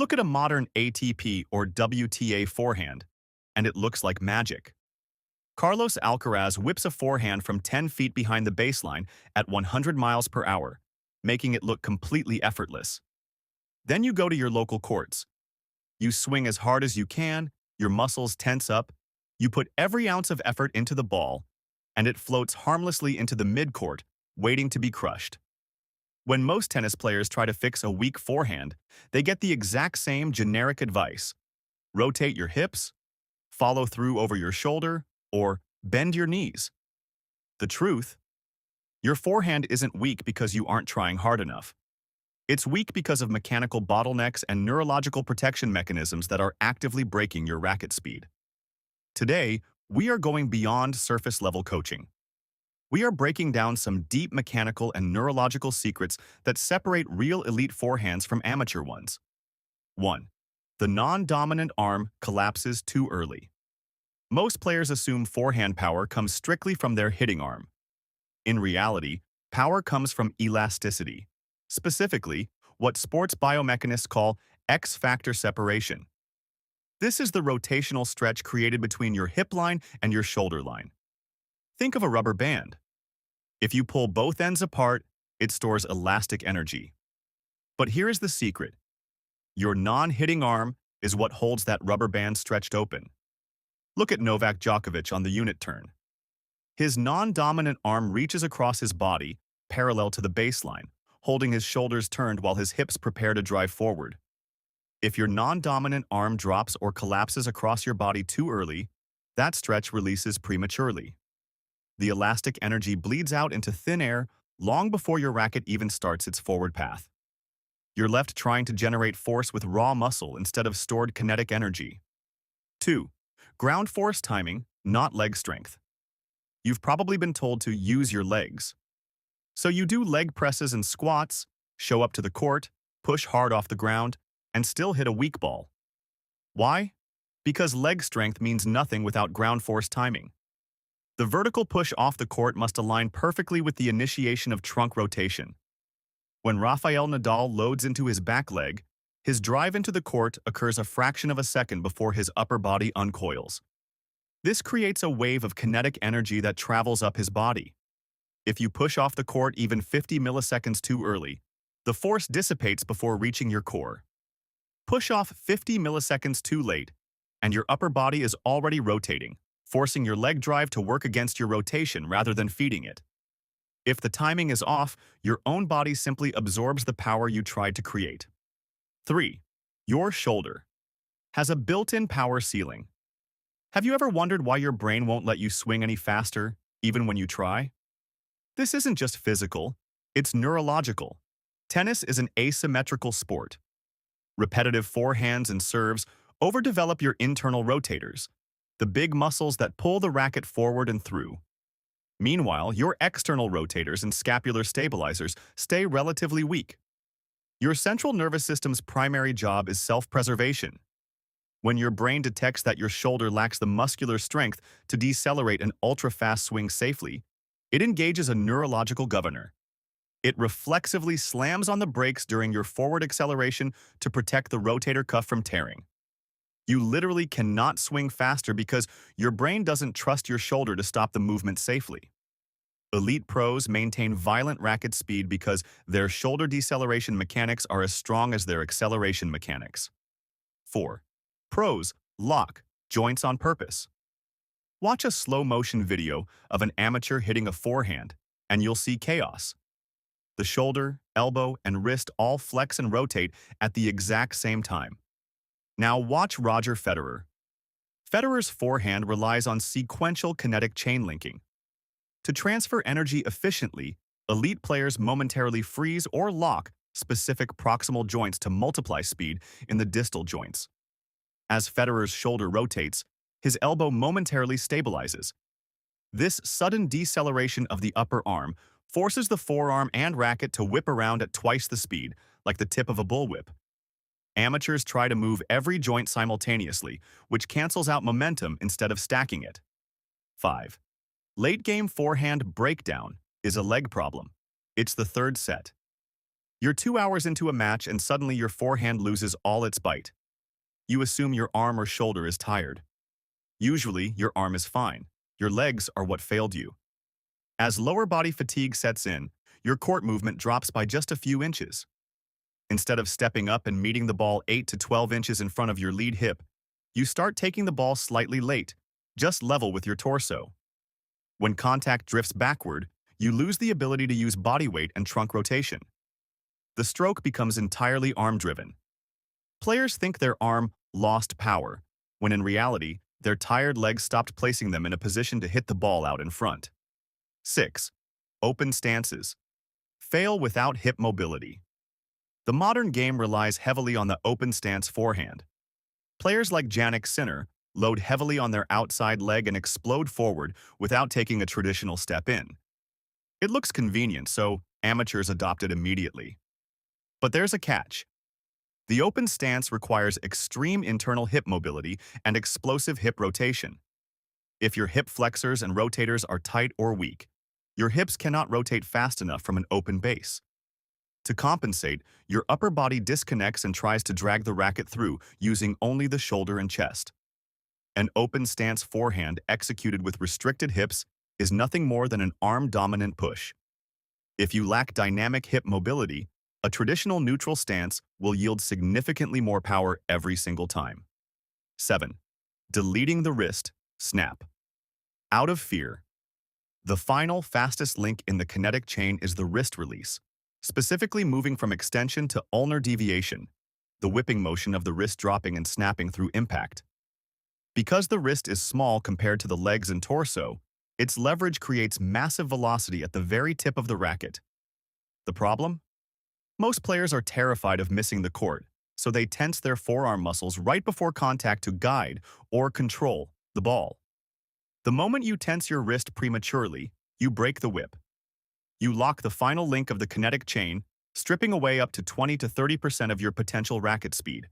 Look at a modern ATP or WTA forehand, and it looks like magic. Carlos Alcaraz whips a forehand from 10 feet behind the baseline at 100 miles per hour, making it look completely effortless. Then you go to your local courts. You swing as hard as you can, your muscles tense up, you put every ounce of effort into the ball, and it floats harmlessly into the midcourt, waiting to be crushed. When most tennis players try to fix a weak forehand, they get the exact same generic advice. Rotate your hips, follow through over your shoulder, or bend your knees. The truth? Your forehand isn't weak because you aren't trying hard enough. It's weak because of mechanical bottlenecks and neurological protection mechanisms that are actively breaking your racket speed. Today, we are going beyond surface-level coaching. We are breaking down some deep mechanical and neurological secrets that separate real elite forehands from amateur ones. 1. The non-dominant arm collapses too early. Most players assume forehand power comes strictly from their hitting arm. In reality, power comes from elasticity, specifically what sports biomechanists call X-factor separation. This is the rotational stretch created between your hip line and your shoulder line. Think of a rubber band. If you pull both ends apart, it stores elastic energy. But here is the secret. Your non-hitting arm is what holds that rubber band stretched open. Look at Novak Djokovic on the unit turn. His non-dominant arm reaches across his body, parallel to the baseline, holding his shoulders turned while his hips prepare to drive forward. If your non-dominant arm drops or collapses across your body too early, that stretch releases prematurely. The elastic energy bleeds out into thin air long before your racket even starts its forward path. You're left trying to generate force with raw muscle instead of stored kinetic energy. 2. Ground force timing, not leg strength. You've probably been told to use your legs. So you do leg presses and squats, show up to the court, push hard off the ground, and still hit a weak ball. Why? Because leg strength means nothing without ground force timing. The vertical push off the court must align perfectly with the initiation of trunk rotation. When Rafael Nadal loads into his back leg, his drive into the court occurs a fraction of a second before his upper body uncoils. This creates a wave of kinetic energy that travels up his body. If you push off the court even 50 milliseconds too early, the force dissipates before reaching your core. Push off 50 milliseconds too late, and your upper body is already rotating, forcing your leg drive to work against your rotation rather than feeding it. If the timing is off, your own body simply absorbs the power you tried to create. 3. Your shoulder has a built-in power ceiling. Have you ever wondered why your brain won't let you swing any faster, even when you try? This isn't just physical, it's neurological. Tennis is an asymmetrical sport. Repetitive forehands and serves overdevelop your internal rotators, the big muscles that pull the racket forward and through. Meanwhile, your external rotators and scapular stabilizers stay relatively weak. Your central nervous system's primary job is self-preservation. When your brain detects that your shoulder lacks the muscular strength to decelerate an ultra-fast swing safely, it engages a neurological governor. It reflexively slams on the brakes during your forward acceleration to protect the rotator cuff from tearing. You literally cannot swing faster because your brain doesn't trust your shoulder to stop the movement safely. Elite pros maintain violent racket speed because their shoulder deceleration mechanics are as strong as their acceleration mechanics. 4. Pros lock joints on purpose. Watch a slow-motion video of an amateur hitting a forehand, and you'll see chaos. The shoulder, elbow, and wrist all flex and rotate at the exact same time. Now watch Roger Federer. Federer's forehand relies on sequential kinetic chain linking. To transfer energy efficiently, elite players momentarily freeze or lock specific proximal joints to multiply speed in the distal joints. As Federer's shoulder rotates, his elbow momentarily stabilizes. This sudden deceleration of the upper arm forces the forearm and racket to whip around at twice the speed, like the tip of a bullwhip. Amateurs try to move every joint simultaneously, which cancels out momentum instead of stacking it. 5. Late-game forehand breakdown is a leg problem. It's the third set. You're 2 hours into a match and suddenly your forehand loses all its bite. You assume your arm or shoulder is tired. Usually, your arm is fine. Your legs are what failed you. As lower body fatigue sets in, your court movement drops by just a few inches. Instead of stepping up and meeting the ball 8 to 12 inches in front of your lead hip, you start taking the ball slightly late, just level with your torso. When contact drifts backward, you lose the ability to use body weight and trunk rotation. The stroke becomes entirely arm-driven. Players think their arm lost power, when in reality, their tired legs stopped placing them in a position to hit the ball out in front. 6. Open stances. Fail without hip mobility. The modern game relies heavily on the open stance forehand. Players like Jannik Sinner load heavily on their outside leg and explode forward without taking a traditional step in. It looks convenient, so amateurs adopt it immediately. But there's a catch. The open stance requires extreme internal hip mobility and explosive hip rotation. If your hip flexors and rotators are tight or weak, your hips cannot rotate fast enough from an open base. To compensate, your upper body disconnects and tries to drag the racket through using only the shoulder and chest. An open stance forehand executed with restricted hips is nothing more than an arm-dominant push. If you lack dynamic hip mobility, a traditional neutral stance will yield significantly more power every single time. 7. Deleting the wrist, snap. Out of fear. The final, fastest link in the kinetic chain is the wrist release, specifically moving from extension to ulnar deviation, the whipping motion of the wrist dropping and snapping through impact. Because the wrist is small compared to the legs and torso, its leverage creates massive velocity at the very tip of the racket. The problem? Most players are terrified of missing the court, so they tense their forearm muscles right before contact to guide or control the ball. The moment you tense your wrist prematurely, you break the whip. You lock the final link of the kinetic chain, stripping away up to 20 to 30% of your potential racket speed.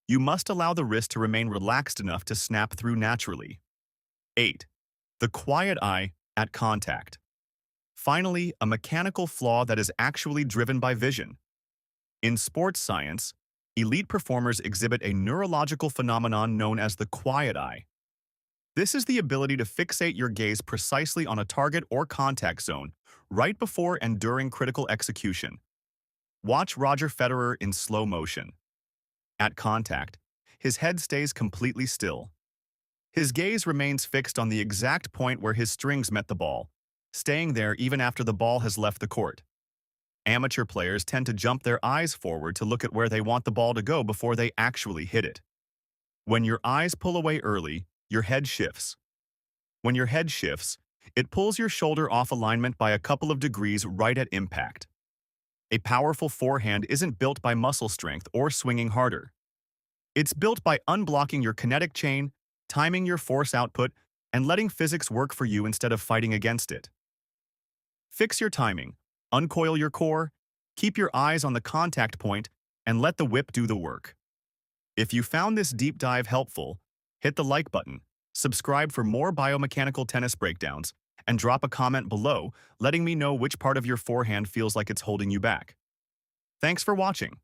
You must allow the wrist to remain relaxed enough to snap through naturally. 8. The quiet eye at contact. Finally, a mechanical flaw that is actually driven by vision. In sports science, elite performers exhibit a neurological phenomenon known as the quiet eye. This is the ability to fixate your gaze precisely on a target or contact zone right before and during critical execution. Watch Roger Federer in slow motion. At contact, his head stays completely still. His gaze remains fixed on the exact point where his strings met the ball, staying there even after the ball has left the court. Amateur players tend to jump their eyes forward to look at where they want the ball to go before they actually hit it. When your eyes pull away early, your head shifts. When your head shifts, it pulls your shoulder off alignment by a couple of degrees right at impact. A powerful forehand isn't built by muscle strength or swinging harder. It's built by unblocking your kinetic chain, timing your force output, and letting physics work for you instead of fighting against it. Fix your timing, uncoil your core, keep your eyes on the contact point, and let the whip do the work. If you found this deep dive helpful, hit the like button, subscribe for more biomechanical tennis breakdowns, and drop a comment below letting me know which part of your forehand feels like it's holding you back. Thanks for watching.